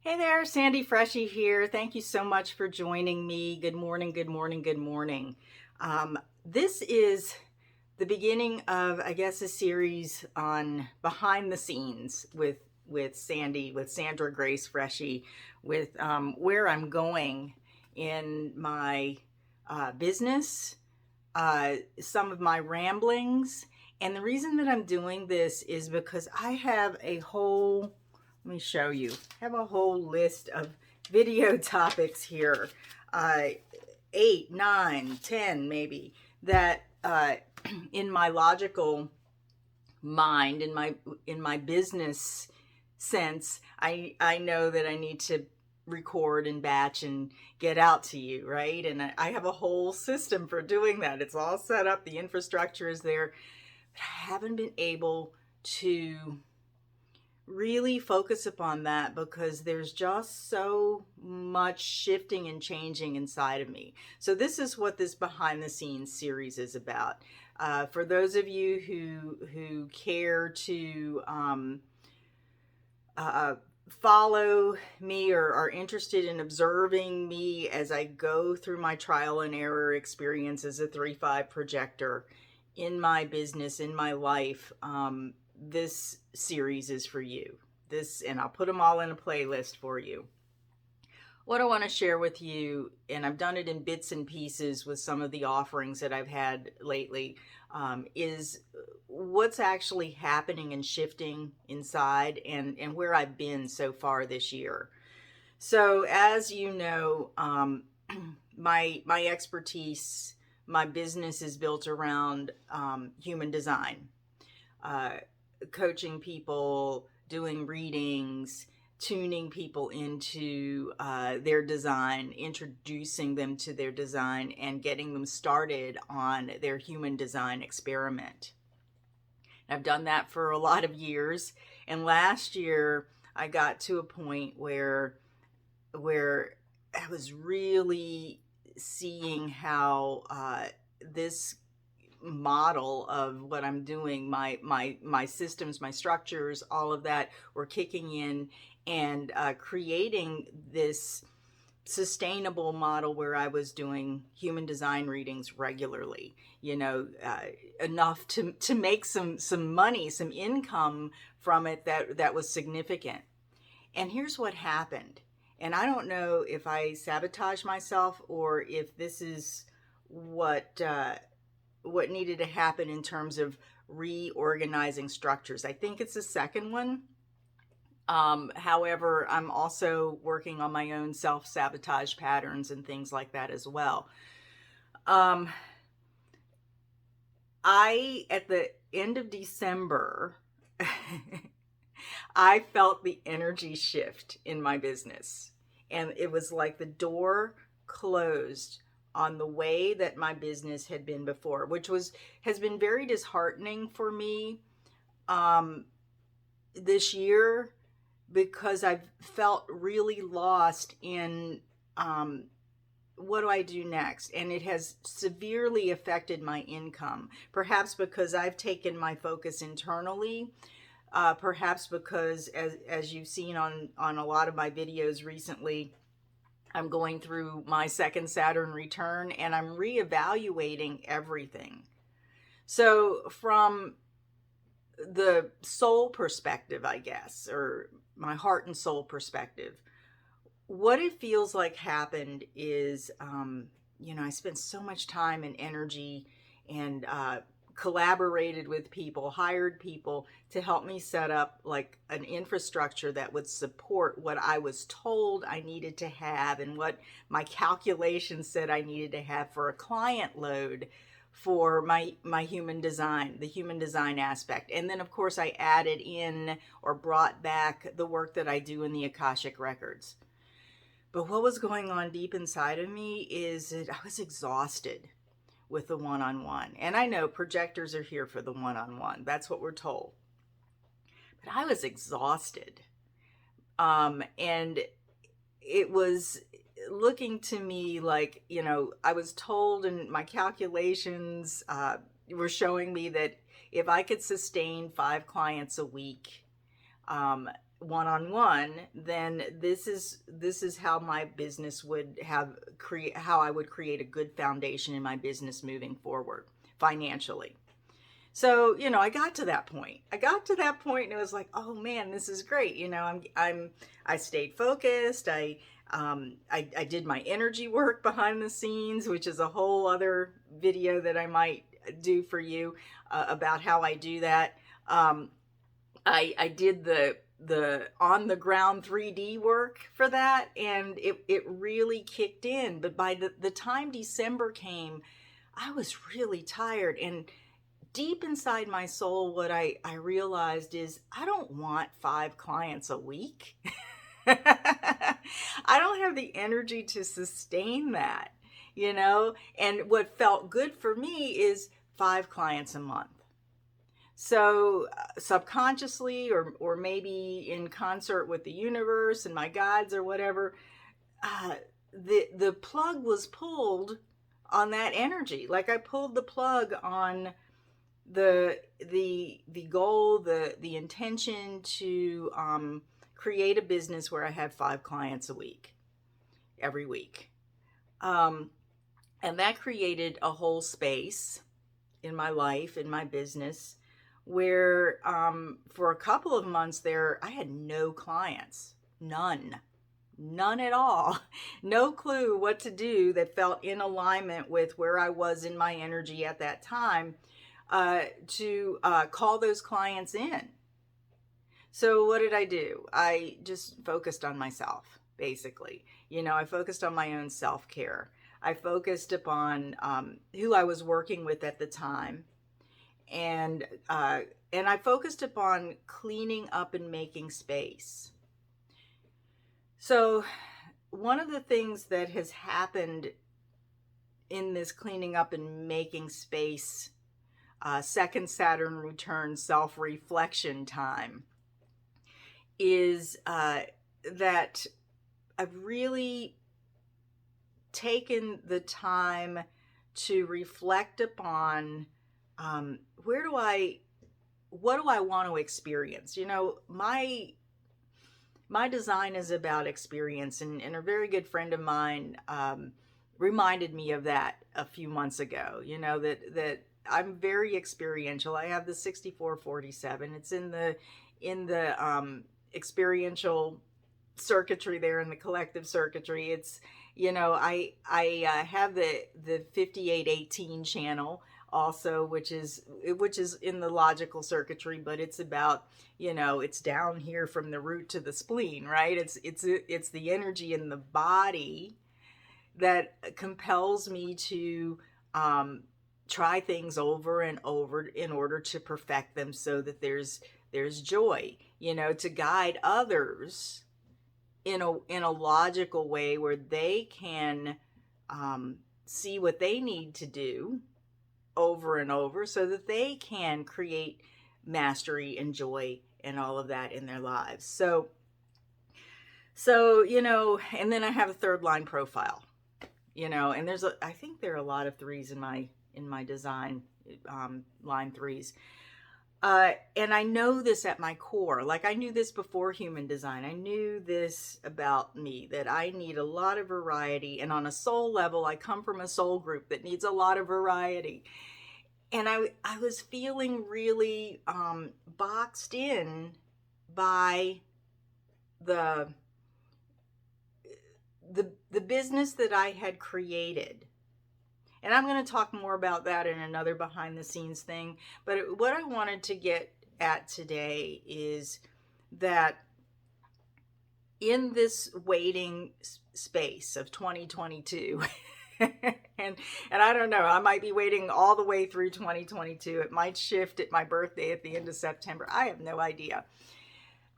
Hey there, Sandy Freschi here. Thank you so much for joining me. Good morning, good morning, good morning. This is the beginning of, I guess, a series on behind the scenes with Sandy, with Sandra Grace Freschi, with where I'm going in my business, some of my ramblings. And the reason that I'm doing this is because I have a whole, let me show you, I have a whole list of video topics here, 8, 9, 10 maybe, that in my logical mind, in my business sense, I know that I need to record and batch and get out to you, right? And I have a whole system for doing that. It's all set up, the infrastructure is there, but I haven't been able to really focus upon that because there's just so much shifting and changing inside of me. So this is what this behind the scenes series is about. For those of you who care to follow me or are interested in observing me as I go through my trial and error experience as a 3-5 projector in my business, in my life, this series is for you. And I'll put them all in a playlist for you. What I want to share with you, and I've done it in bits and pieces with some of the offerings that I've had lately, is what's actually happening and shifting inside and where I've been so far this year. So as you know, my expertise, my business is built around human design, coaching people, doing readings, tuning people into their design, introducing them to their design, and getting them started on their human design experiment. I've done that for a lot of years, and last year I got to a point where I was really seeing how this model of what I'm doing, my systems, my structures, all of that were kicking in and creating this sustainable model where I was doing human design readings regularly, enough to make some money, some income from it that was significant. And here's what happened. And I don't know if I sabotage myself or if this is what needed to happen in terms of reorganizing structures. I think it's the second one. However, I'm also working on my own self-sabotage patterns and things like that as well. At the end of December, I felt the energy shift in my business. And it was like the door closed on the way that my business had been before, which has been very disheartening for me this year, because I've felt really lost in what do I do next? And it has severely affected my income, perhaps because I've taken my focus internally, perhaps because as you've seen on a lot of my videos recently, I'm going through my second Saturn return and I'm reevaluating everything. So from the soul perspective, I guess, or my heart and soul perspective, what it feels like happened is, I spent so much time and energy and collaborated with people, hired people to help me set up like an infrastructure that would support what I was told I needed to have and what my calculations said I needed to have for a client load for my human design, the human design aspect. And then of course I added in or brought back the work that I do in the Akashic records. But what was going on deep inside of me is that I was exhausted with the one-on-one. And I know projectors are here for the one-on-one. That's what we're told. But I was exhausted. And it was looking to me like, I was told, and my calculations were showing me that if I could sustain 5 clients a week, one-on-one, then this is how my business would how I would create a good foundation in my business moving forward financially. So, I got to that point. And it was like, oh man, this is great. I stayed focused. I did my energy work behind the scenes, which is a whole other video that I might do for you about how I do that. I did the on the ground 3D work for that, and it really kicked in. But by the time December came, I was really tired, and deep inside my soul, what I realized is I don't want 5 clients a week. I don't have the energy to sustain that, and what felt good for me is 5 clients a month. So subconsciously, or maybe in concert with the universe and my guides or whatever, the plug was pulled on that energy. Like I pulled the plug on the goal, the intention to create a business where I had 5 clients a week, every week. And that created a whole space in my life, in my business, where for a couple of months there, I had no clients, none at all. No clue what to do that felt in alignment with where I was in my energy at that time to call those clients in. So what did I do? I just focused on myself, basically. I focused on my own self-care. I focused upon who I was working with at the time. And I focused upon cleaning up and making space. So one of the things that has happened in this cleaning up and making space, second Saturn return self-reflection time, is that I've really taken the time to reflect upon what do I want to experience? My design is about experience, and a very good friend of mine reminded me of that a few months ago. That I'm very experiential. I have the 6447. It's in the experiential circuitry there, in the collective circuitry. It's I have the 5818 channel also, which is in the logical circuitry, but it's about it's down here from the root to the spleen, right? It's the energy in the body that compels me to try things over and over in order to perfect them, so that there's joy, to guide others in a logical way where they can see what they need to do over and over, so that they can create mastery and joy and all of that in their lives. So and then I have a third line profile, and I think there are a lot of 3s in my design, line 3s. And I know this at my core. Like, I knew this before human design. I knew this about me, that I need a lot of variety. And on a soul level, I come from a soul group that needs a lot of variety. And I was feeling really boxed in by the business that I had created. And I'm going to talk more about that in another behind the scenes thing. But what I wanted to get at today is that in this waiting space of 2022, and I don't know, I might be waiting all the way through 2022. It might shift at my birthday at the end of September. I have no idea.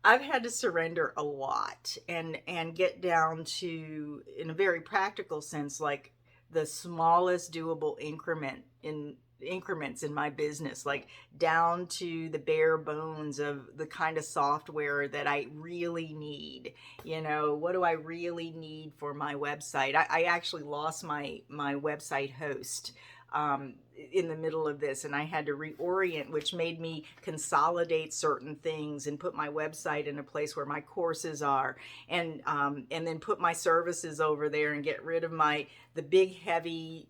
I've had to surrender a lot and get down to, in a very practical sense, like the smallest doable increments in my business, like down to the bare bones of the kind of software that I really need. What do I really need for my website? I actually lost my website host in the middle of this, and I had to reorient, which made me consolidate certain things and put my website in a place where my courses are, and then put my services over there and get rid of the big heavy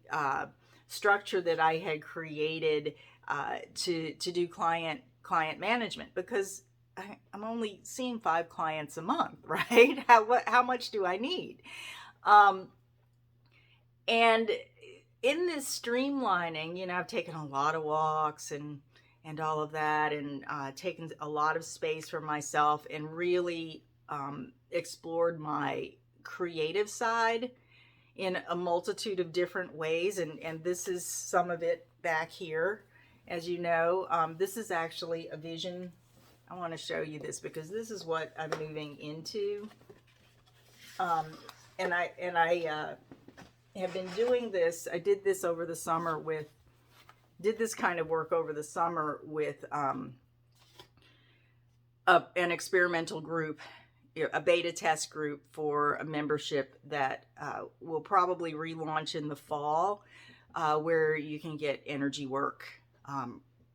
structure that I had created to do client management, because I'm only seeing 5 clients a month, right? How much do I need? And in this streamlining, I've taken a lot of walks and all of that, and taken a lot of space for myself, and really explored my creative side in a multitude of different ways. And this is some of it back here. As you know, this is actually a vision. I want to show you this because this is what I'm moving into. And I have been doing this. I did this over the summer did this kind of work over the summer with an experimental group, a beta test group for a membership that will probably relaunch in the fall, where you can get energy work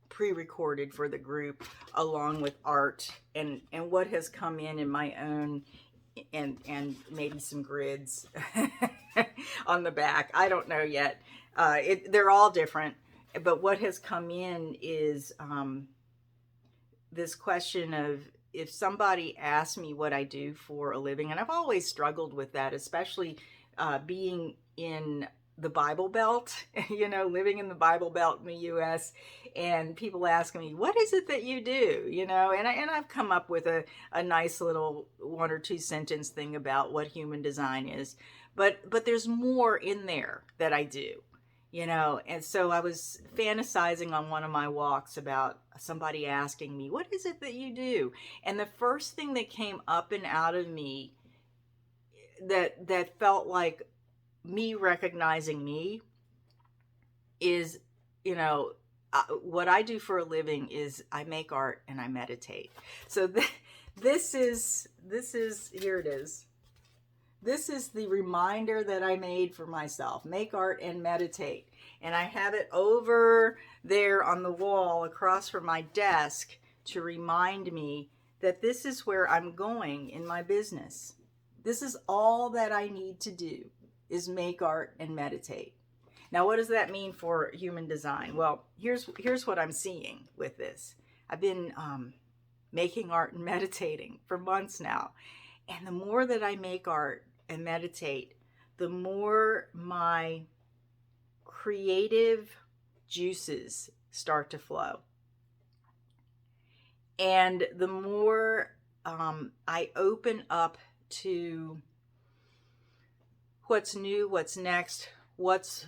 pre-recorded for the group, along with art and what has come in my own, and maybe some grids on the back. I don't know yet. They're all different, but what has come in is this question of, if somebody asks me what I do for a living, and I've always struggled with that, especially being in the Bible Belt, living in the Bible Belt in the U.S., and people ask me, what is it that you do? And I've come up with a nice little 1 or 2 sentence thing about what human design is, but there's more in there that I do, and so I was fantasizing on one of my walks about somebody asking me, what is it that you do? And the first thing that came up and out of me that felt like me recognizing me is, what I do for a living is I make art and I meditate. So this is, here it is. This is the reminder that I made for myself: make art and meditate. And I have it over there on the wall across from my desk to remind me that this is where I'm going in my business. This is all that I need to do, is make art and meditate. Now, what does that mean for human design? Well, here's what I'm seeing with this. I've been making art and meditating for months now. And the more that I make art and meditate, the more my creative juices start to flow. And the more I open up to what's new, what's next, what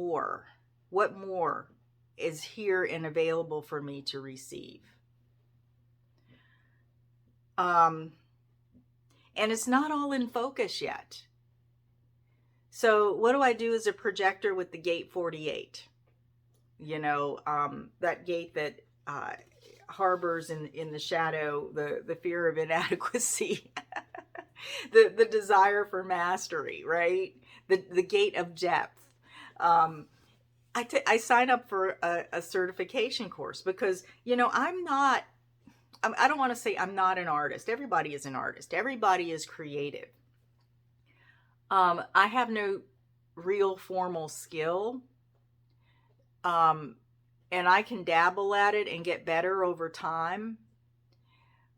more is here and available for me to receive. And it's not all in focus yet. So what do I do as a projector with the gate 48? That gate that harbors in the shadow the fear of inadequacy, the desire for mastery, right? The gate of depth. I sign up for a certification course because, I don't want to say I'm not an artist. Everybody is an artist. Everybody is creative. I have no real formal skill. And I can dabble at it and get better over time.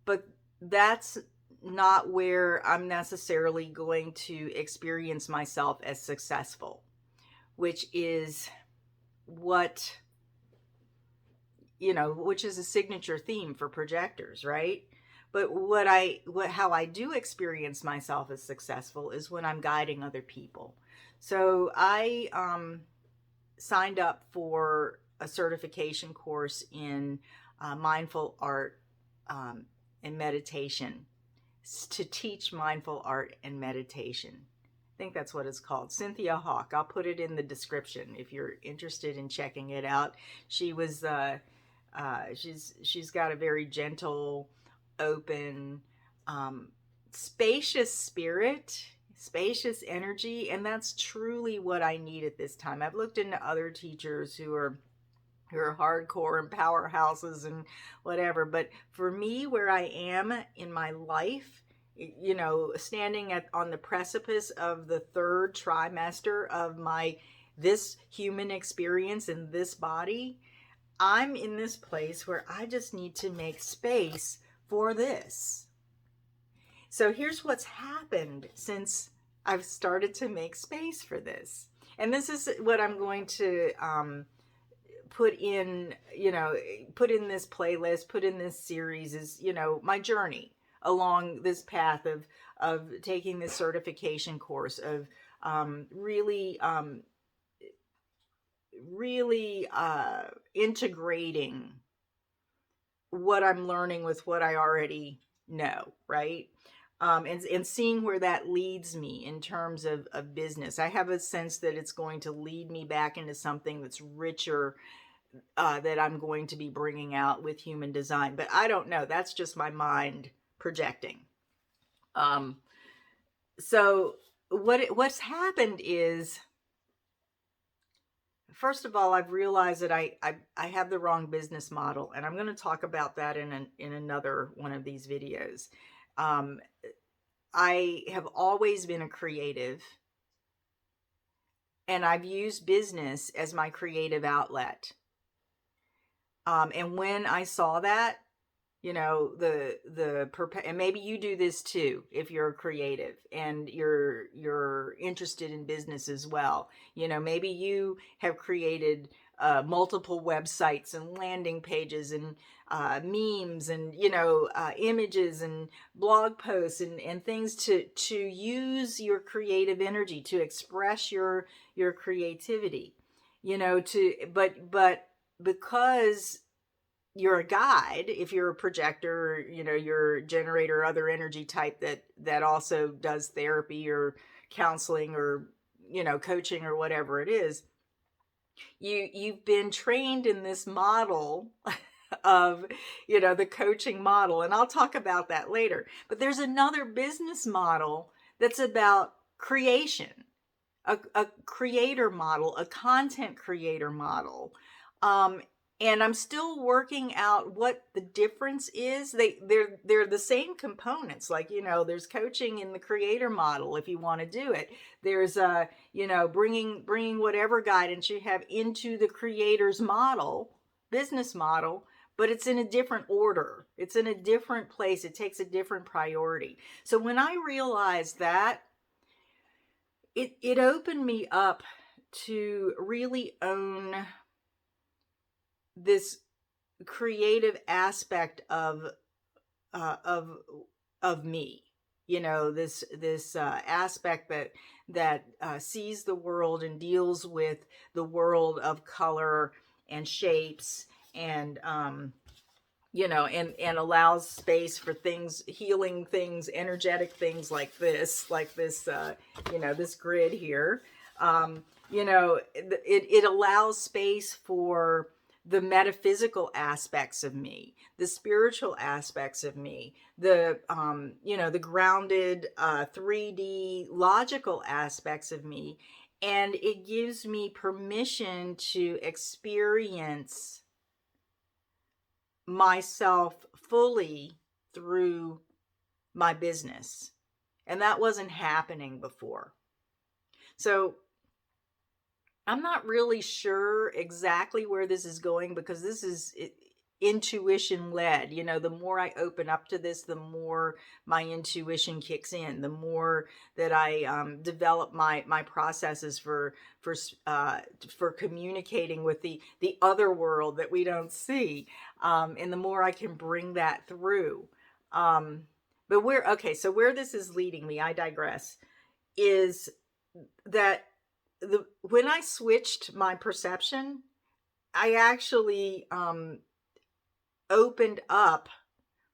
But that's not where I'm necessarily going to experience myself as successful, which is which is a signature theme for projectors, right? But how I do experience myself as successful is when I'm guiding other people. So I signed up for a certification course in mindful art and meditation, to teach mindful art and meditation. I think that's what it's called. Cynthia Hauk. I'll put it in the description if you're interested in checking it out. She was she's got a very gentle, open, spacious spirit. spacious energy, and that's truly what I need at this time. I've looked into other teachers who are hardcore and powerhouses and whatever, but for me, where I am in my life, standing on the precipice of the third trimester of this human experience in this body, I'm in this place where I just need to make space for this. So here's what's happened since I've started to make space for this. And this is what I'm going to put in this playlist, put in this series, is, my journey along this path of taking this certification course, of really integrating what I'm learning with what I already know, right? And seeing where that leads me in terms of business. I have a sense that it's going to lead me back into something that's richer, that I'm going to be bringing out with human design. But I don't know. That's just my mind projecting. So what's happened is, first of all, I've realized that I have the wrong business model, and I'm going to talk about that in another one of these videos. I have always been a creative, and I've used business as my creative outlet. And when I saw that, and maybe you do this too, if you're a creative and you're interested in business as well. Maybe you have created multiple websites and landing pages and memes and images and blog posts and things to use your creative energy to express your creativity. But because you're a guide, if you're a projector, you're a generator, other energy type that also does therapy or counseling or coaching or whatever it is, you've been trained in this model of the coaching model, and I'll talk about that later. But there's another business model that's about creation, a creator model, a content creator model. And I'm still working out what the difference is. They're the same components. Like, there's coaching in the creator model if you want to do it. There's bringing whatever guidance you have into the creator's model, business model, but it's in a different order. It's in a different place. It takes a different priority. So when I realized that, it opened me up to really own this creative aspect of me, this aspect that sees the world and deals with the world of color and shapes and and allows space for things, healing things, energetic things like this this grid here. It allows space for the metaphysical aspects of me, the spiritual aspects of me, the grounded 3D logical aspects of me. And it gives me permission to experience myself fully through my business. And that wasn't happening before. So I'm not really sure exactly where this is going, because this is intuition led. The more I open up to this, the more my intuition kicks in, the more that I develop my processes for communicating with the other world that we don't see, and the more I can bring that through. But where this is leading me, I digress, is that when I switched my perception, I actually opened up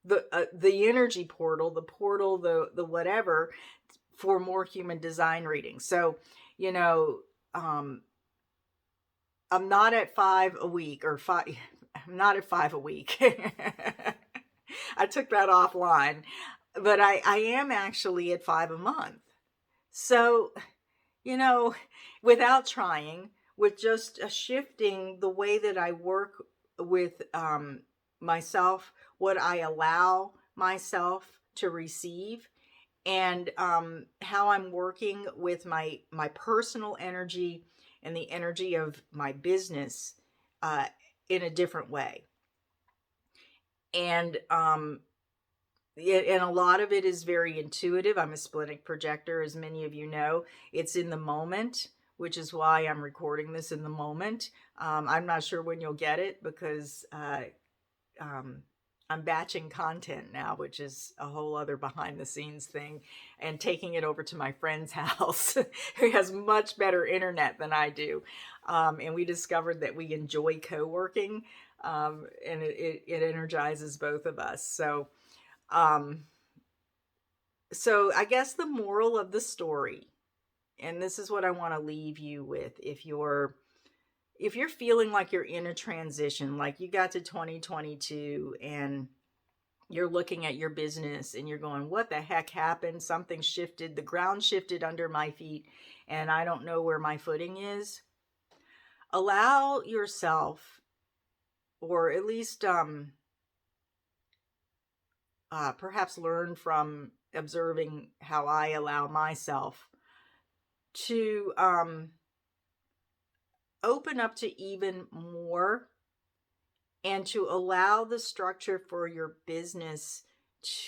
the energy portal, the whatever, for more human design readings. So, I'm not at 5 a week I'm not at 5 a week. I took that offline, but I am actually at 5 a month. So, you know, without trying, with just shifting the way that I work with myself, what I allow myself to receive, and how I'm working with my personal energy and the energy of my business uh, in a different way. And and a lot of it is very intuitive. I'm a splenic projector, as many of you know. It's in the moment, which is why I'm recording this in the moment. I'm not sure when you'll get it because um, I'm batching content now, which is a whole other behind the scenes thing, and taking it over to my friend's house who has much better internet than I do. And we discovered that we enjoy co working, and it energizes both of us. Um, so I guess the moral of the story, and this is what I want to leave you with, if you're feeling like you're in a transition, like you got to 2022 and you're looking at your business and you're going, what the heck happened? Something shifted, the ground shifted under my feet, and I don't know where my footing is. Allow yourself, or at least perhaps learn from observing how I allow myself to open up to even more, and to allow the structure for your business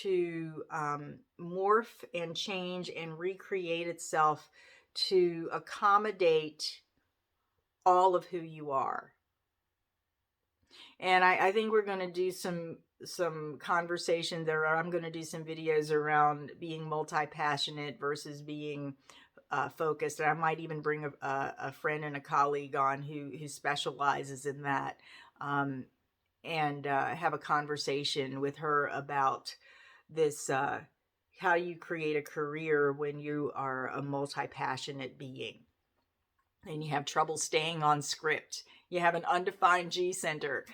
to morph and change and recreate itself to accommodate all of who you are. And I think we're going to do some conversation there. I'm going to do some videos around being multi-passionate versus being focused. And I might even bring a friend and a colleague on who specializes in that, and have a conversation with her about this. How you create a career when you are a multi-passionate being and you have trouble staying on script. You have an undefined G center,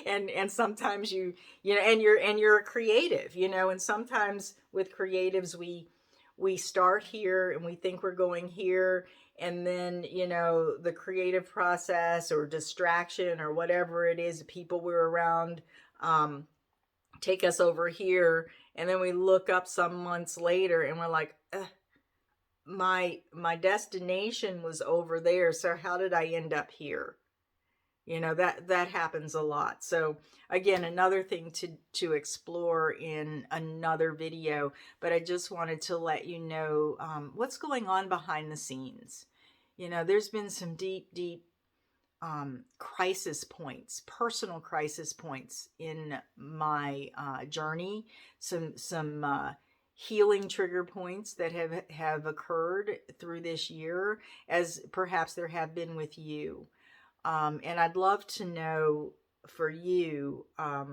and sometimes and you're a creative, and sometimes with creatives we start here and we think we're going here, and then the creative process or distraction or whatever it is, the people we're around take us over here, and then we look up some months later and we're like, my destination was over there, so how did I end up here? That happens a lot. So again, another thing to explore in another video, but I just wanted to let you know what's going on behind the scenes. There's been some deep crisis points, personal crisis points in my journey, some healing trigger points that have occurred through this year, as perhaps there have been with you. And I'd love to know for you, I'd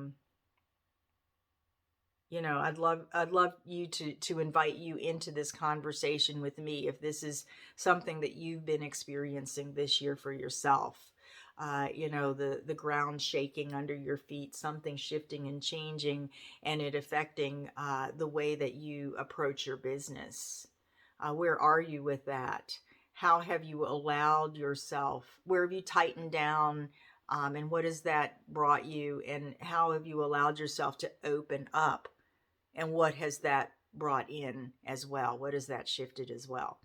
love you to invite you into this conversation with me if this is something that you've been experiencing this year for yourself. The ground shaking under your feet, something shifting and changing, and it affecting the way that you approach your business. Where are you with that? How have you allowed yourself? Where have you tightened down? And what has that brought you? And how have you allowed yourself to open up? And what has that brought in as well? What has that shifted as well?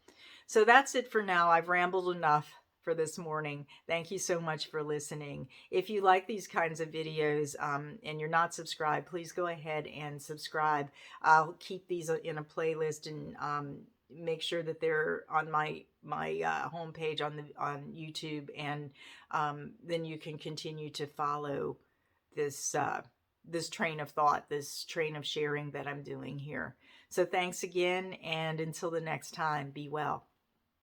So that's it for now. I've rambled enough for this morning. Thank you so much for listening. If you like these kinds of videos and you're not subscribed, please go ahead and subscribe. I'll keep these in a playlist and make sure that they're on my homepage on YouTube, and then you can continue to follow this train of thought, this train of sharing that I'm doing here. So thanks again, and until the next time, be well.